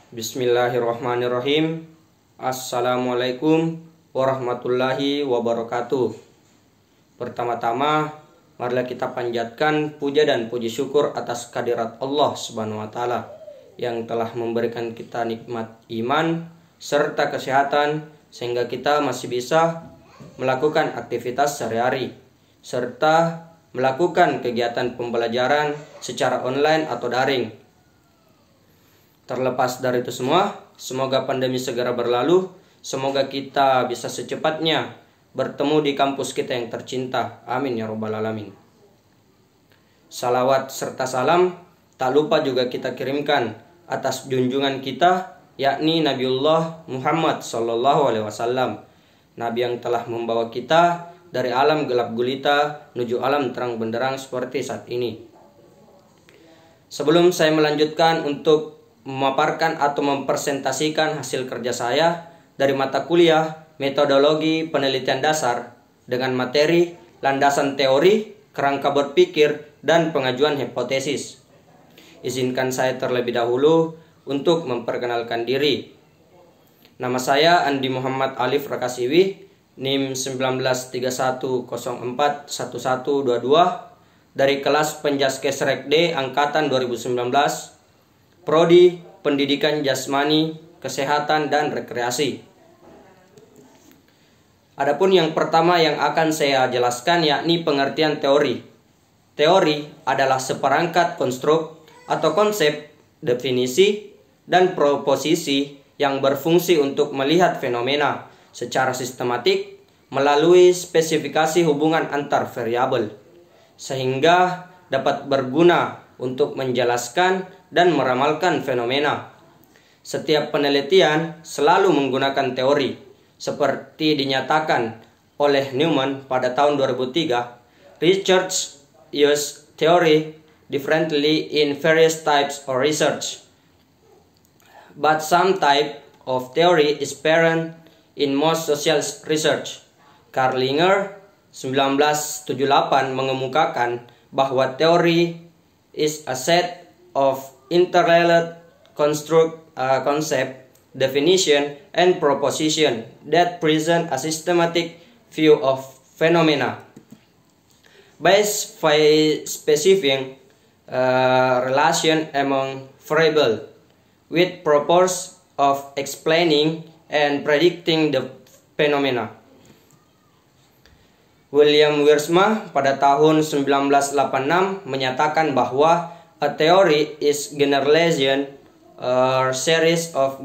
Bismillahirrahmanirrahim. Assalamualaikum warahmatullahi wabarakatuh. Pertama-tama, marilah kita panjatkan puja dan puji syukur atas kehadirat Allah Subhanahu wa taala yang telah memberikan kita nikmat iman serta kesehatan sehingga kita masih bisa melakukan aktivitas sehari-hari serta melakukan kegiatan pembelajaran secara online atau daring. Terlepas dari itu semua, semoga pandemi segera berlalu. Semoga kita bisa secepatnya bertemu di kampus kita yang tercinta. Amin ya robbal alamin. Salawat serta salam tak lupa juga kita kirimkan atas junjungan kita, yakni Nabiullah Muhammad SAW. Nabi yang telah membawa kita dari alam gelap gulita menuju alam terang benderang seperti saat ini. Sebelum saya melanjutkan untuk memaparkan atau mempresentasikan hasil kerja saya dari mata kuliah metodologi penelitian dasar dengan materi landasan teori, kerangka berpikir, dan pengajuan hipotesis. Izinkan saya terlebih dahulu untuk memperkenalkan diri. Nama saya Andi Muhammad Alif Rakasiwi, NIM 1931041122 dari kelas Penjaskes Rek D angkatan 2019. Prodi Pendidikan Jasmani, Kesehatan, dan Rekreasi. Adapun yang pertama yang akan saya jelaskan yakni pengertian teori. Teori adalah seperangkat konstruk atau konsep, definisi, dan proposisi yang berfungsi untuk melihat fenomena secara sistematik melalui spesifikasi hubungan antar variabel, sehingga dapat berguna untuk menjelaskan dan meramalkan fenomena. Setiap penelitian selalu menggunakan teori, seperti dinyatakan oleh Newman pada tahun 2003. Research use theory differently in various types of research, but some type of theory is parent in most social research. Carlinger 1978 mengemukakan bahwa teori is a set of interrelated concept, definition, and proposition that present a systematic view of phenomena. Based by specifying relation among variables with purpose of explaining and predicting the phenomena. William Wiersma pada tahun 1986 menyatakan bahwa a theory is generalization or series of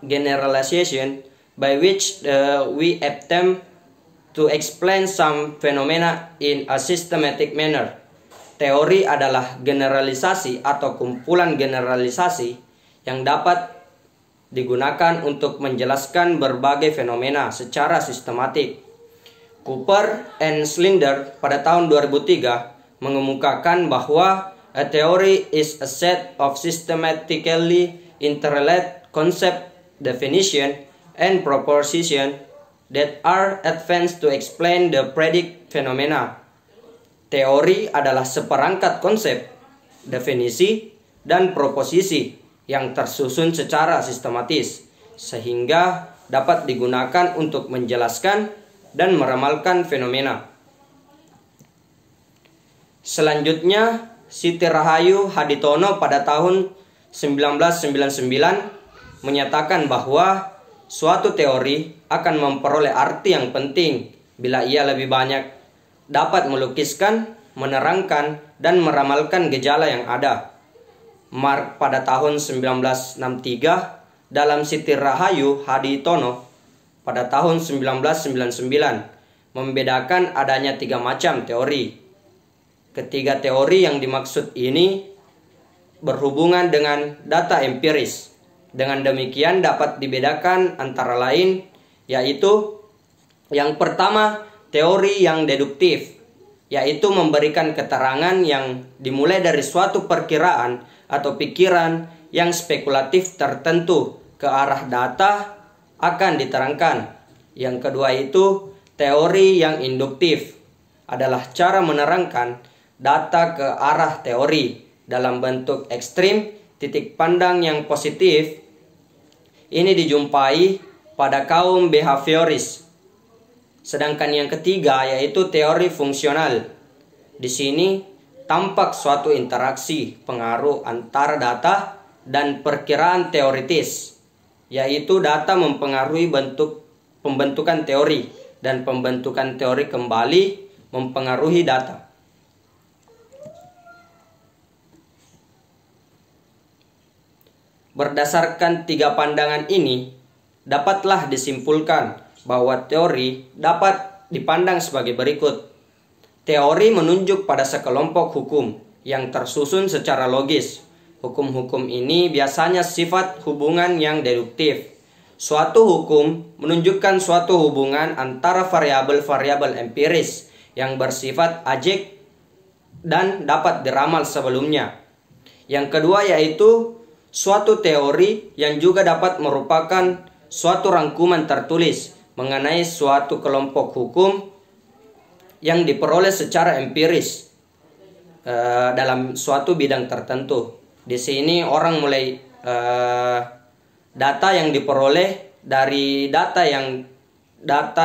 generalization by which we attempt to explain some phenomena in a systematic manner. Teori adalah generalisasi atau kumpulan generalisasi yang dapat digunakan untuk menjelaskan berbagai fenomena secara sistematik. Cooper and Slinder pada tahun 2003 mengemukakan bahwa a theory is a set of systematically interrelated concept, definition, and proposition that are advanced to explain the predict phenomena. Teori adalah seperangkat konsep, definisi, dan proposisi yang tersusun secara sistematis, sehingga dapat digunakan untuk menjelaskan dan meramalkan fenomena. Selanjutnya, Siti Rahayu Haditono pada tahun 1999 menyatakan bahwa suatu teori akan memperoleh arti yang penting bila ia lebih banyak dapat melukiskan, menerangkan, dan meramalkan gejala yang ada. Mark pada tahun 1963 dalam Siti Rahayu Haditono pada tahun 1999 membedakan adanya 3 macam teori. Ketiga teori yang dimaksud ini berhubungan dengan data empiris. Dengan demikian dapat dibedakan antara lain, yaitu yang pertama teori yang deduktif, yaitu memberikan keterangan yang dimulai dari suatu perkiraan atau pikiran yang spekulatif tertentu ke arah data akan diterangkan. Yang kedua itu teori yang induktif, adalah cara menerangkan data ke arah teori dalam bentuk ekstrim titik pandang yang positif ini dijumpai pada kaum behavioris. Sedangkan yang ketiga yaitu teori fungsional. Di sini tampak suatu interaksi pengaruh antara data dan perkiraan teoritis, yaitu data mempengaruhi pembentukan teori dan pembentukan teori kembali mempengaruhi data. Berdasarkan tiga pandangan ini, dapatlah disimpulkan bahwa teori dapat dipandang sebagai berikut. Teori menunjuk pada sekelompok hukum yang tersusun secara logis. Hukum-hukum ini biasanya sifat hubungan yang deduktif. Suatu hukum menunjukkan suatu hubungan antara variabel-variabel empiris yang bersifat ajek dan dapat diramal sebelumnya. Yang kedua yaitu suatu teori yang juga dapat merupakan suatu rangkuman tertulis mengenai suatu kelompok hukum yang diperoleh secara empiris dalam suatu bidang tertentu. Di sini orang mulai data yang diperoleh dari data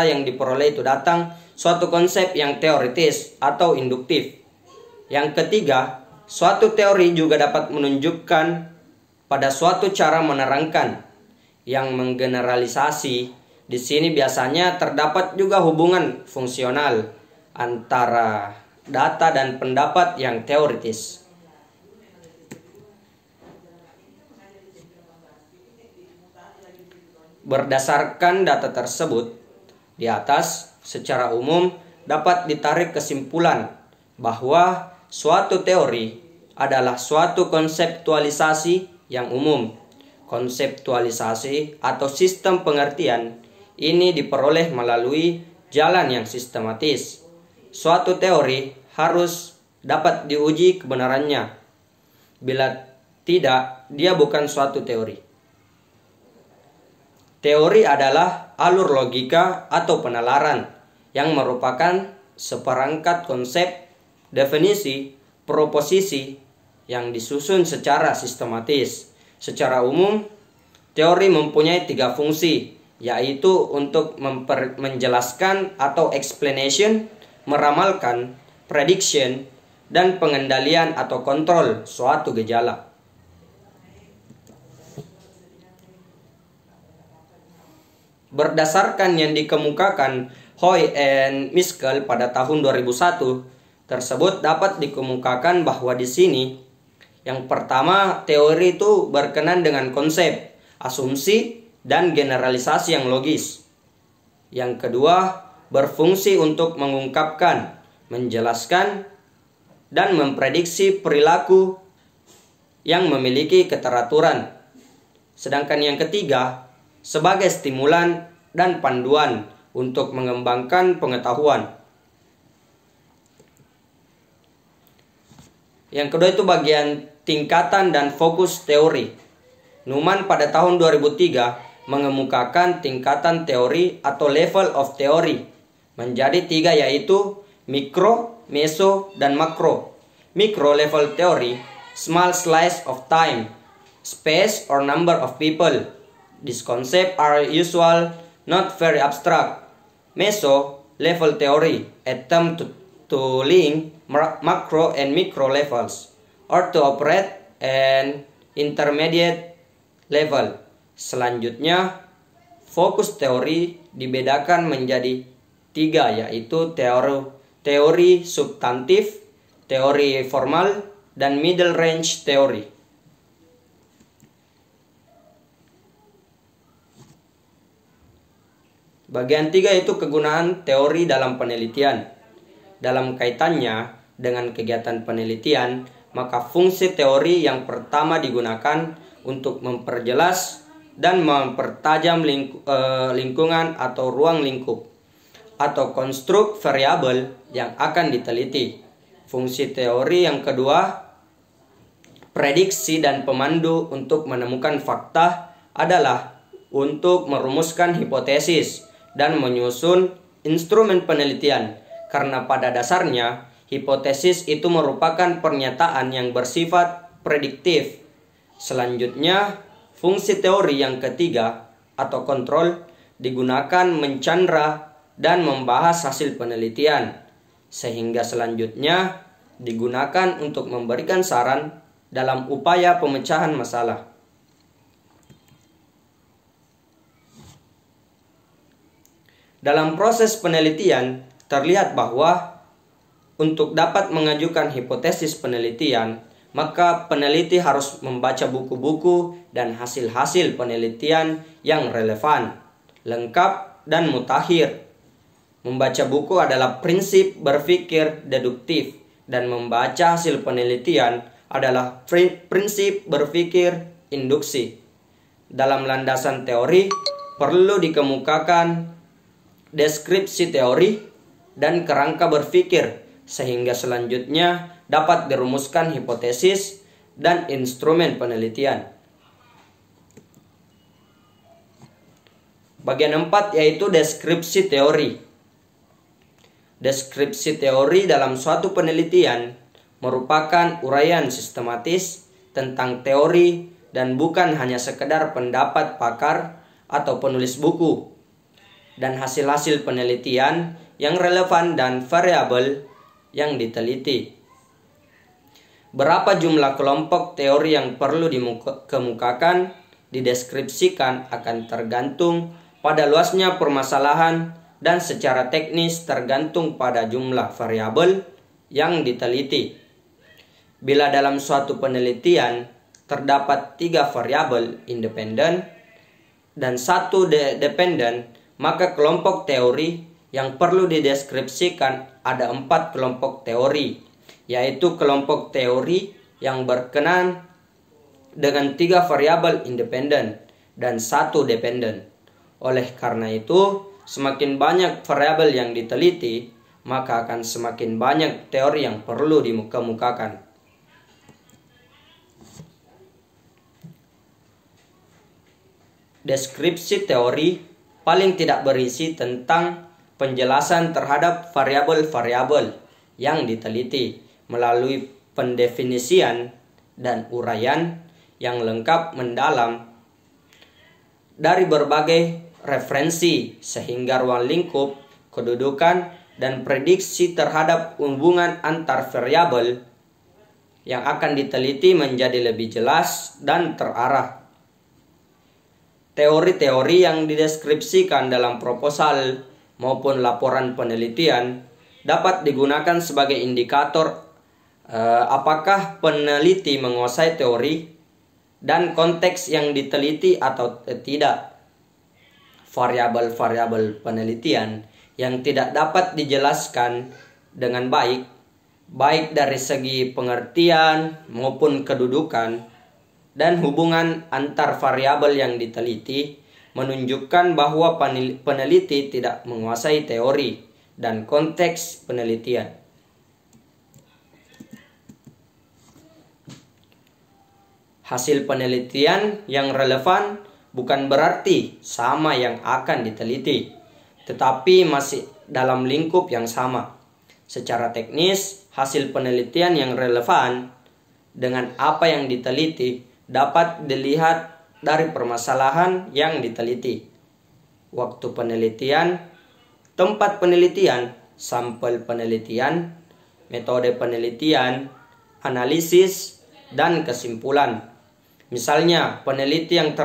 yang diperoleh itu datang suatu konsep yang teoritis atau induktif. Yang ketiga, suatu teori juga dapat menunjukkan pada suatu cara menerangkan yang menggeneralisasi. Di sini biasanya terdapat juga hubungan fungsional antara data dan pendapat yang teoritis. Berdasarkan data tersebut di atas, secara umum dapat ditarik kesimpulan bahwa suatu teori adalah suatu konseptualisasi yang umum. Konseptualisasi atau sistem pengertian ini diperoleh melalui jalan yang sistematis. Suatu teori harus dapat diuji kebenarannya. Bila tidak, dia bukan suatu teori. Teori adalah alur logika atau penalaran yang merupakan seperangkat konsep, definisi, proposisi yang disusun secara sistematis. Secara umum, teori mempunyai tiga fungsi, yaitu untuk menjelaskan atau explanation, meramalkan, prediction, dan pengendalian atau kontrol suatu gejala. Berdasarkan yang dikemukakan Hoy and Miskel pada tahun 2001, tersebut dapat dikemukakan bahwa di sini yang pertama, teori itu berkenan dengan konsep, asumsi, dan generalisasi yang logis. Yang kedua, berfungsi untuk mengungkapkan, menjelaskan, dan memprediksi perilaku yang memiliki keteraturan. Sedangkan yang ketiga, sebagai stimulan dan panduan untuk mengembangkan pengetahuan. Yang kedua itu bagian tingkatan dan fokus teori. Neumann pada tahun 2003 mengemukakan tingkatan teori atau level of theory menjadi tiga, yaitu mikro, meso, dan makro. Mikro level theory, small slice of time, space or number of people. These concepts are usual, not very abstract. Meso level theory attempt to link macro and micro levels, or to operate an intermediate level. Selanjutnya, fokus teori dibedakan menjadi tiga, yaitu teori substantif, teori formal, dan middle range teori. Bagian tiga itu kegunaan teori dalam penelitian. Dalam kaitannya dengan kegiatan penelitian, maka fungsi teori yang pertama digunakan untuk memperjelas dan mempertajam lingkungan atau ruang lingkup atau konstruk variabel yang akan diteliti. Fungsi teori yang kedua, prediksi dan pemandu untuk menemukan fakta, adalah untuk merumuskan hipotesis dan menyusun instrumen penelitian. Karena pada dasarnya, hipotesis itu merupakan pernyataan yang bersifat prediktif. Selanjutnya, fungsi teori yang ketiga atau kontrol digunakan mencandra dan membahas hasil penelitian, sehingga selanjutnya digunakan untuk memberikan saran dalam upaya pemecahan masalah. Dalam proses penelitian, terlihat bahwa untuk dapat mengajukan hipotesis penelitian, maka peneliti harus membaca buku-buku dan hasil-hasil penelitian yang relevan, lengkap, dan mutakhir. Membaca buku adalah prinsip berpikir deduktif, dan membaca hasil penelitian adalah prinsip berpikir induksi. Dalam landasan teori, perlu dikemukakan deskripsi teori dan kerangka berpikir, sehingga selanjutnya dapat dirumuskan hipotesis dan instrumen penelitian. Bagian 4 yaitu deskripsi teori. Deskripsi teori dalam suatu penelitian merupakan uraian sistematis tentang teori dan bukan hanya sekedar pendapat pakar atau penulis buku, dan hasil-hasil penelitian yang relevan dan variabel yang diteliti. Berapa jumlah kelompok teori yang perlu dikemukakan, dideskripsikan akan tergantung pada luasnya permasalahan dan secara teknis tergantung pada jumlah variabel yang diteliti. Bila dalam suatu penelitian terdapat 3 variabel independen dan 1 dependen, maka kelompok teori yang perlu dideskripsikan ada 4 kelompok teori, yaitu kelompok teori yang berkenaan dengan 3 variabel independen dan 1 dependen. Oleh karena itu, semakin banyak variabel yang diteliti, maka akan semakin banyak teori yang perlu dikemukakan. Deskripsi teori paling tidak berisi tentang penjelasan terhadap variabel-variabel yang diteliti melalui pendefinisian dan uraian yang lengkap mendalam dari berbagai referensi, sehingga ruang lingkup, kedudukan, dan prediksi terhadap hubungan antar variabel yang akan diteliti menjadi lebih jelas dan terarah. Teori-teori yang dideskripsikan dalam proposal maupun laporan penelitian dapat digunakan sebagai indikator apakah peneliti menguasai teori dan konteks yang diteliti atau tidak. Variabel-variabel penelitian yang tidak dapat dijelaskan dengan baik dari segi pengertian maupun kedudukan dan hubungan antar variabel yang diteliti, menunjukkan bahwa peneliti tidak menguasai teori dan konteks penelitian. Hasil penelitian yang relevan bukan berarti sama yang akan diteliti, tetapi masih dalam lingkup yang sama. Secara teknis, hasil penelitian yang relevan dengan apa yang diteliti dapat dilihat dari permasalahan yang diteliti, waktu penelitian, tempat penelitian, sampel penelitian, metode penelitian, analisis, dan kesimpulan. Misalnya, peneliti yang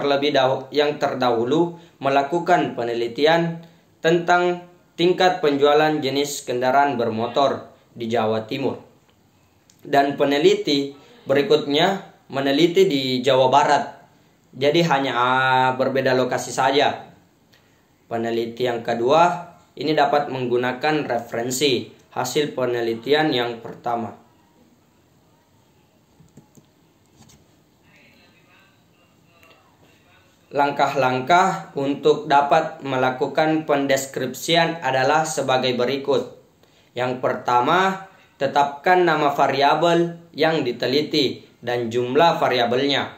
terdahulu melakukan penelitian tentang tingkat penjualan jenis kendaraan bermotor di Jawa Timur, dan peneliti berikutnya meneliti di Jawa Barat. Jadi hanya berbeda lokasi saja. Peneliti yang kedua ini dapat menggunakan referensi hasil penelitian yang pertama. Langkah-langkah untuk dapat melakukan pendeskripsian adalah sebagai berikut. Yang pertama, tetapkan nama variabel yang diteliti dan jumlah variabelnya.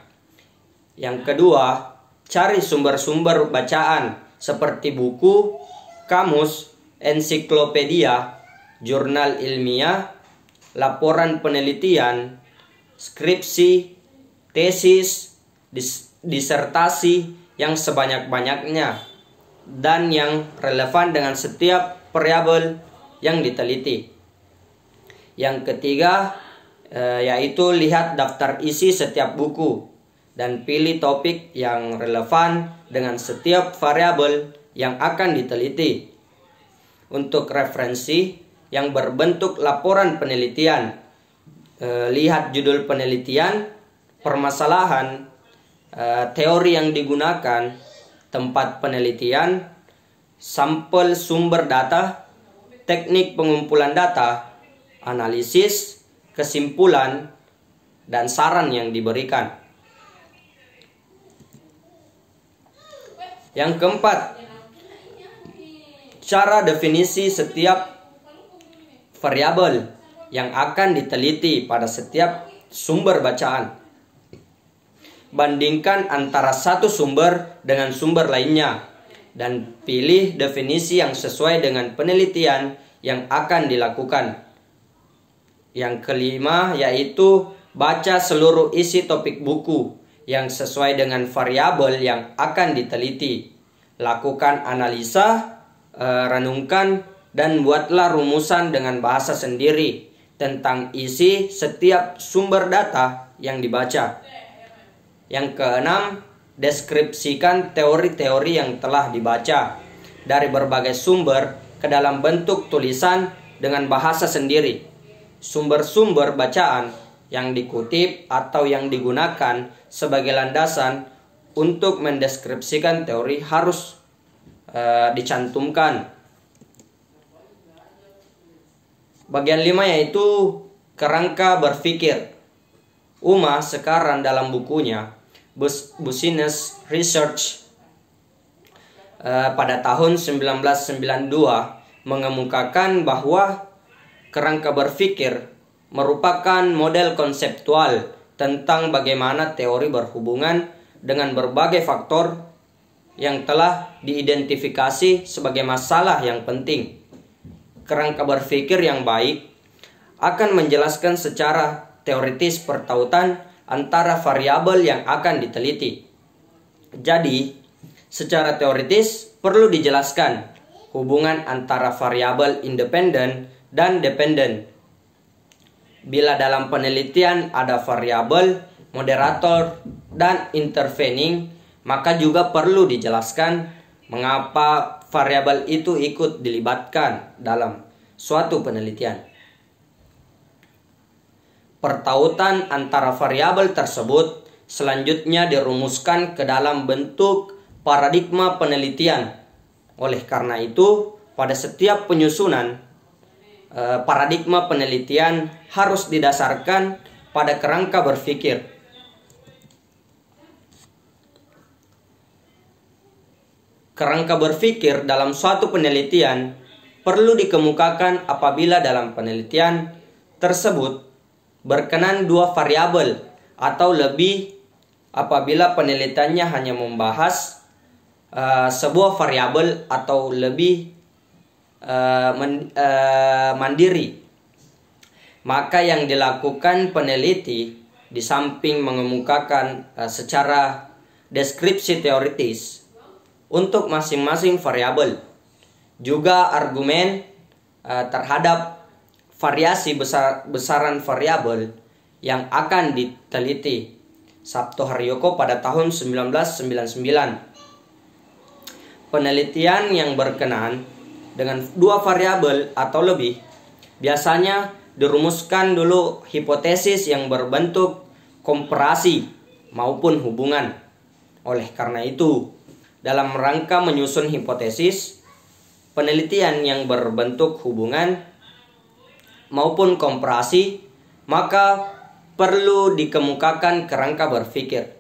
Yang kedua, cari sumber-sumber bacaan seperti buku, kamus, ensiklopedia, jurnal ilmiah, laporan penelitian, skripsi, tesis, disertasi yang sebanyak-banyaknya dan yang relevan dengan setiap variabel yang diteliti. Yang ketiga, yaitu lihat daftar isi setiap buku dan pilih topik yang relevan dengan setiap variabel yang akan diteliti. Untuk referensi yang berbentuk laporan penelitian, lihat judul penelitian, permasalahan, teori yang digunakan, tempat penelitian, sampel sumber data, teknik pengumpulan data, analisis, kesimpulan, dan saran yang diberikan. Yang keempat, cara definisi setiap variabel yang akan diteliti pada setiap sumber bacaan. Bandingkan antara satu sumber dengan sumber lainnya dan pilih definisi yang sesuai dengan penelitian yang akan dilakukan. Yang kelima, yaitu baca seluruh isi topik buku yang sesuai dengan variabel yang akan diteliti. Lakukan analisa, renungkan, dan buatlah rumusan dengan bahasa sendiri tentang isi setiap sumber data yang dibaca. Yang keenam, deskripsikan teori-teori yang telah dibaca dari berbagai sumber ke dalam bentuk tulisan dengan bahasa sendiri. Sumber-sumber bacaan yang dikutip atau yang digunakan sebagai landasan untuk mendeskripsikan teori harus dicantumkan. Bagian 5 yaitu kerangka berpikir. Uma sekarang dalam bukunya Business Research pada tahun 1992 mengemukakan bahwa kerangka berpikir merupakan model konseptual tentang bagaimana teori berhubungan dengan berbagai faktor yang telah diidentifikasi sebagai masalah yang penting. Kerangka berpikir yang baik akan menjelaskan secara teoritis pertautan antara variabel yang akan diteliti. Jadi, secara teoritis perlu dijelaskan hubungan antara variabel independen dan dependen. Bila dalam penelitian ada variabel, moderator, dan intervening, maka juga perlu dijelaskan mengapa variabel itu ikut dilibatkan dalam suatu penelitian. Pertautan antara variabel tersebut selanjutnya dirumuskan ke dalam bentuk paradigma penelitian. Oleh karena itu, pada setiap penyusunan, paradigma penelitian harus didasarkan pada kerangka berpikir. Kerangka berpikir dalam suatu penelitian perlu dikemukakan apabila dalam penelitian tersebut berkenan dua variabel atau lebih, apabila penelitiannya hanya membahas sebuah variabel atau lebih mandiri. Maka yang dilakukan peneliti di samping mengemukakan secara deskripsi teoritis untuk masing-masing variabel, juga argumen terhadap variasi besaran variabel yang akan diteliti. Sabto Haryoko pada tahun 1999. Penelitian yang berkenaan dengan dua variabel atau lebih biasanya dirumuskan dulu hipotesis yang berbentuk komparasi maupun hubungan. Oleh karena itu, dalam rangka menyusun hipotesis, penelitian yang berbentuk hubungan maupun komparasi, maka perlu dikemukakan kerangka berpikir.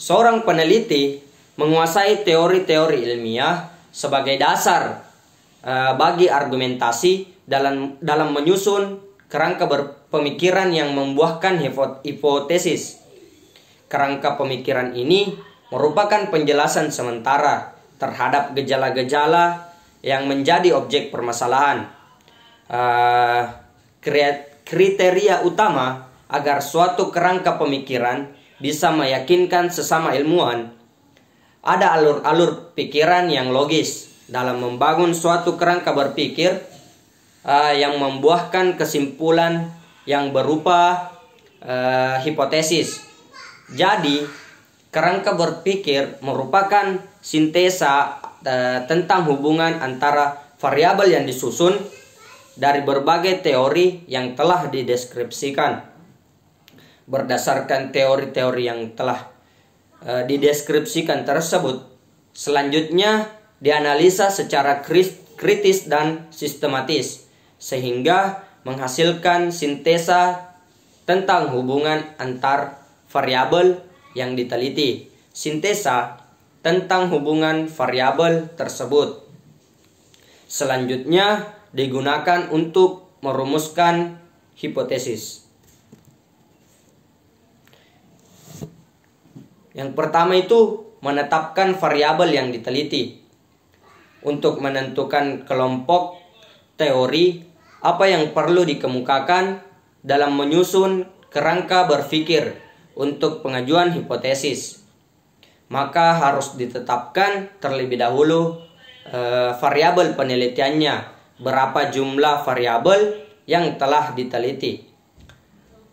Seorang peneliti menguasai teori-teori ilmiah sebagai dasar bagi argumentasi dalam menyusun kerangka pemikiran yang membuahkan hipotesis. Kerangka pemikiran ini merupakan penjelasan sementara terhadap gejala-gejala yang menjadi objek permasalahan. Kriteria utama agar suatu kerangka pemikiran bisa meyakinkan sesama ilmuwan, ada alur-alur pikiran yang logis dalam membangun suatu kerangka berpikir yang membuahkan kesimpulan yang berupa hipotesis. Jadi, kerangka berpikir merupakan sintesa tentang hubungan antara variabel yang disusun dari berbagai teori yang telah dideskripsikan. Berdasarkan teori-teori yang telah dideskripsikan tersebut, selanjutnya dianalisa secara kritis dan sistematis, sehingga menghasilkan sintesa tentang hubungan antar variabel yang diteliti. Sintesa tentang hubungan variabel tersebut selanjutnya digunakan untuk merumuskan hipotesis. Yang pertama itu menetapkan variabel yang diteliti. Untuk menentukan kelompok teori apa yang perlu dikemukakan dalam menyusun kerangka berpikir untuk pengajuan hipotesis, maka harus ditetapkan terlebih dahulu variabel penelitiannya, berapa jumlah variabel yang telah diteliti,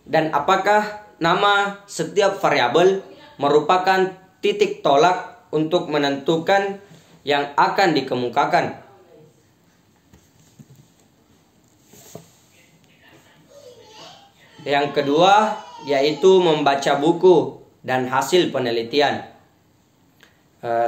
dan apakah nama setiap variabel merupakan titik tolak untuk menentukan yang akan dikemukakan. Yang kedua yaitu membaca buku dan hasil penelitian.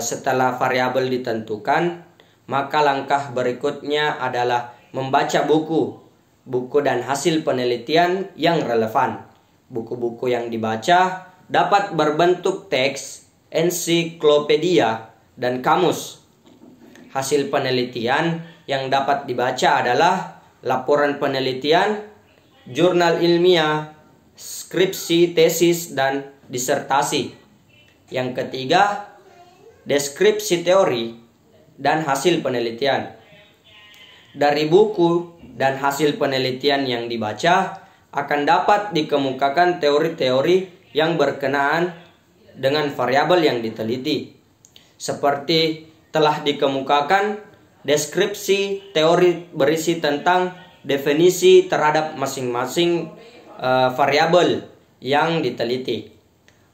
Setelah variabel ditentukan, maka langkah berikutnya adalah membaca buku dan hasil penelitian yang relevan. Buku-buku yang dibaca dapat berbentuk teks, ensiklopedia, dan kamus. Hasil penelitian yang dapat dibaca adalah laporan penelitian, jurnal ilmiah, skripsi, tesis, dan disertasi. Yang ketiga, deskripsi teori dan hasil penelitian. Dari buku dan hasil penelitian yang dibaca akan dapat dikemukakan teori-teori yang berkenaan dengan variabel yang diteliti. Seperti telah dikemukakan, deskripsi teori berisi tentang definisi terhadap masing-masing variabel yang diteliti,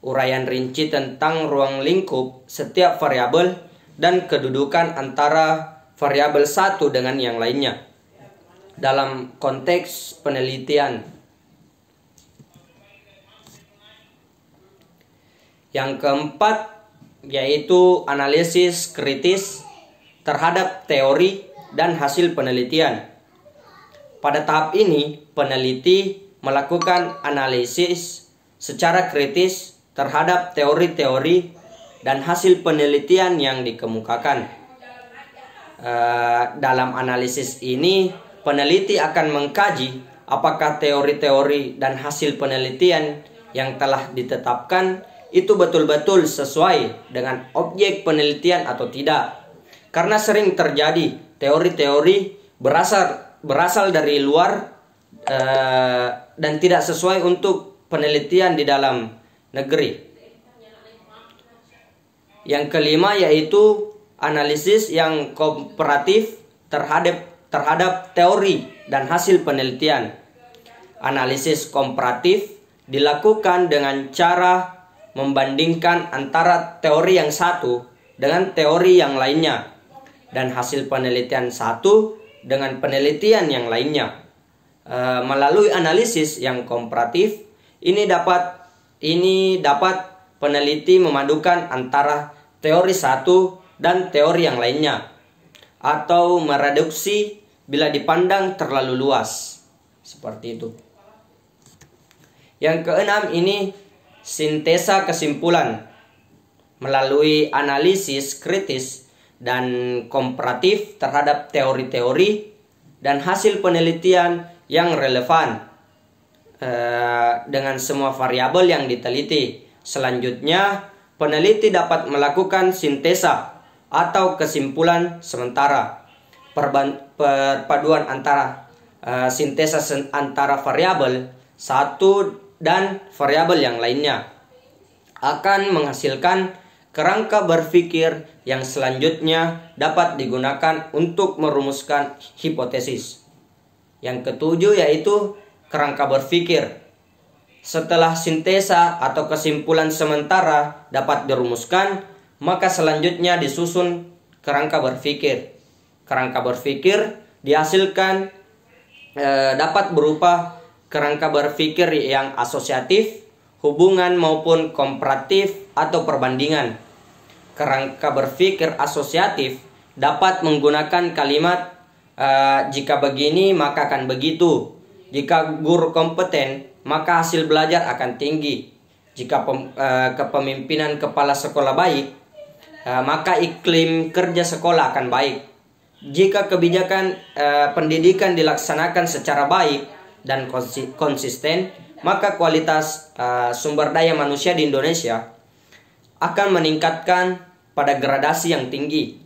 uraian rinci tentang ruang lingkup setiap variabel, dan kedudukan antara variabel satu dengan yang lainnya dalam konteks penelitian. Yang keempat yaitu analisis kritis terhadap teori dan hasil penelitian. Pada tahap ini, peneliti melakukan analisis secara kritis terhadap teori-teori dan hasil penelitian yang dikemukakan. Dalam analisis ini, peneliti akan mengkaji apakah teori-teori dan hasil penelitian yang telah ditetapkan itu betul-betul sesuai dengan objek penelitian atau tidak. Karena sering terjadi teori-teori berasal dari luar dan tidak sesuai untuk penelitian di dalam negeri. Yang kelima yaitu analisis yang komparatif terhadap teori dan hasil penelitian. Analisis komparatif dilakukan dengan cara membandingkan antara teori yang satu dengan teori yang lainnya dan hasil penelitian satu dengan penelitian yang lainnya. Melalui analisis yang komparatif ini dapat peneliti memadukan antara teori satu dan teori yang lainnya, atau mereduksi bila dipandang terlalu luas. Seperti itu. Yang keenam ini sintesa kesimpulan melalui analisis kritis dan komparatif terhadap teori-teori dan hasil penelitian yang relevan dengan semua variabel yang diteliti. Selanjutnya, peneliti dapat melakukan sintesa atau kesimpulan sementara. Perpaduan antara sintesa antara variabel satu dan variabel yang lainnya akan menghasilkan kerangka berpikir yang selanjutnya dapat digunakan untuk merumuskan hipotesis. Yang ketujuh yaitu kerangka berpikir. Setelah sintesa atau kesimpulan sementara dapat dirumuskan, maka selanjutnya disusun kerangka berpikir. Kerangka berpikir dihasilkan dapat berupa kerangka berpikir yang asosiatif, hubungan maupun komparatif atau perbandingan. Kerangka berpikir asosiatif dapat menggunakan kalimat jika begini maka akan begitu. Jika guru kompeten maka hasil belajar akan tinggi. Jika kepemimpinan kepala sekolah baik maka iklim kerja sekolah akan baik. Jika kebijakan pendidikan dilaksanakan secara baik dan konsisten, maka kualitas sumber daya manusia di Indonesia akan meningkatkan pada gradasi yang tinggi.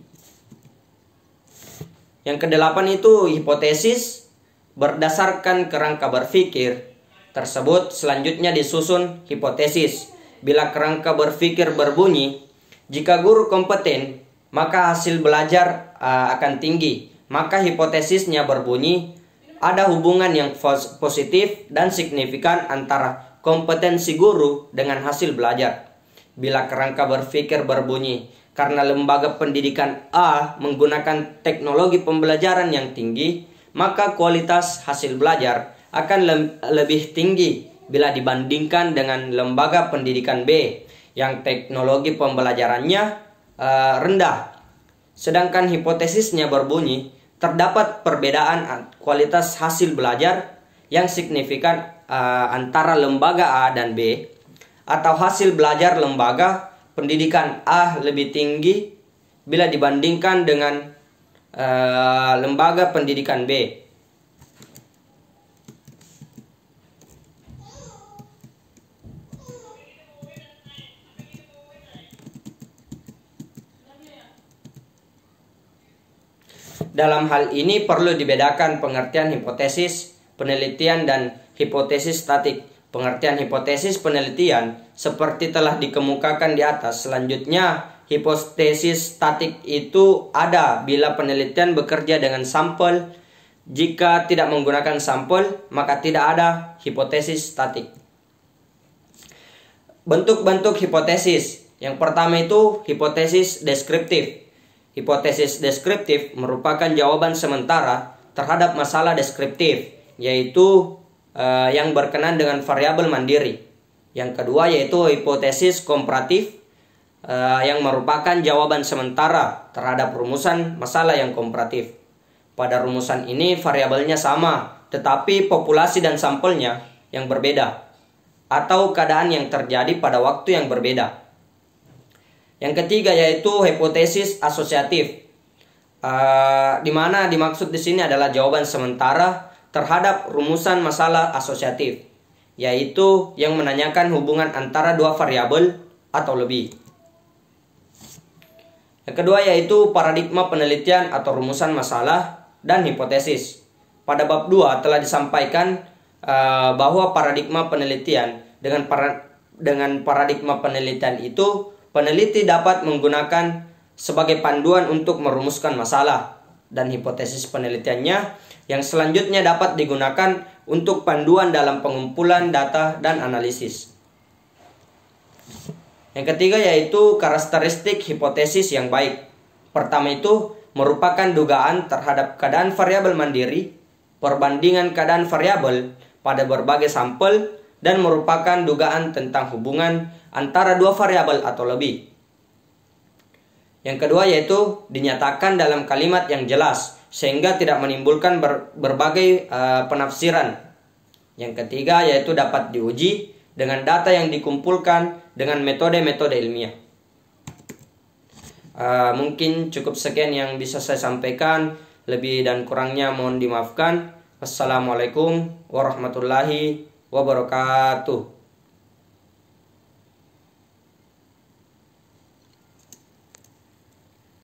Yang kedelapan itu hipotesis berdasarkan kerangka berpikir tersebut selanjutnya disusun hipotesis. Bila kerangka berpikir berbunyi, jika guru kompeten maka hasil belajar akan tinggi. Maka hipotesisnya berbunyi ada hubungan yang positif dan signifikan antara kompetensi guru dengan hasil belajar. Bila kerangka berpikir berbunyi karena lembaga pendidikan A menggunakan teknologi pembelajaran yang tinggi, maka kualitas hasil belajar akan lebih tinggi bila dibandingkan dengan lembaga pendidikan B yang teknologi pembelajarannya rendah. Sedangkan hipotesisnya berbunyi terdapat perbedaan kualitas hasil belajar yang signifikan antara lembaga A dan B, atau hasil belajar lembaga pendidikan A lebih tinggi bila dibandingkan dengan lembaga pendidikan B. Dalam hal ini perlu dibedakan pengertian hipotesis penelitian dan hipotesis statik. Pengertian hipotesis penelitian seperti telah dikemukakan di atas. Selanjutnya, hipotesis statik itu ada bila penelitian bekerja dengan sampel. Jika tidak menggunakan sampel, maka tidak ada hipotesis statik. Bentuk-bentuk hipotesis. Yang pertama itu hipotesis deskriptif. Hipotesis deskriptif merupakan jawaban sementara terhadap masalah deskriptif, yaitu yang berkenaan dengan variabel mandiri. Yang kedua yaitu hipotesis komparatif yang merupakan jawaban sementara terhadap rumusan masalah yang komparatif. Pada rumusan ini variabelnya sama, tetapi populasi dan sampelnya yang berbeda, atau keadaan yang terjadi pada waktu yang berbeda. Yang ketiga yaitu hipotesis asosiatif, di mana dimaksud di sini adalah jawaban sementara terhadap rumusan masalah asosiatif, yaitu yang menanyakan hubungan antara dua variabel atau lebih. Yang kedua yaitu paradigma penelitian atau rumusan masalah dan hipotesis. Pada bab 2 telah disampaikan bahwa paradigma penelitian dengan paradigma penelitian itu peneliti dapat menggunakan sebagai panduan untuk merumuskan masalah, dan hipotesis penelitiannya yang selanjutnya dapat digunakan untuk panduan dalam pengumpulan data dan analisis. Yang ketiga yaitu karakteristik hipotesis yang baik. Pertama itu merupakan dugaan terhadap keadaan variabel mandiri, perbandingan keadaan variabel pada berbagai sampel, dan merupakan dugaan tentang hubungan antara dua variabel atau lebih. Yang kedua yaitu dinyatakan dalam kalimat yang jelas sehingga tidak menimbulkan berbagai penafsiran. Yang ketiga yaitu dapat diuji dengan data yang dikumpulkan dengan metode-metode ilmiah. Mungkin cukup sekian yang bisa saya sampaikan. Lebih dan kurangnya mohon dimaafkan. Wassalamualaikum warahmatullahi wabarakatuh.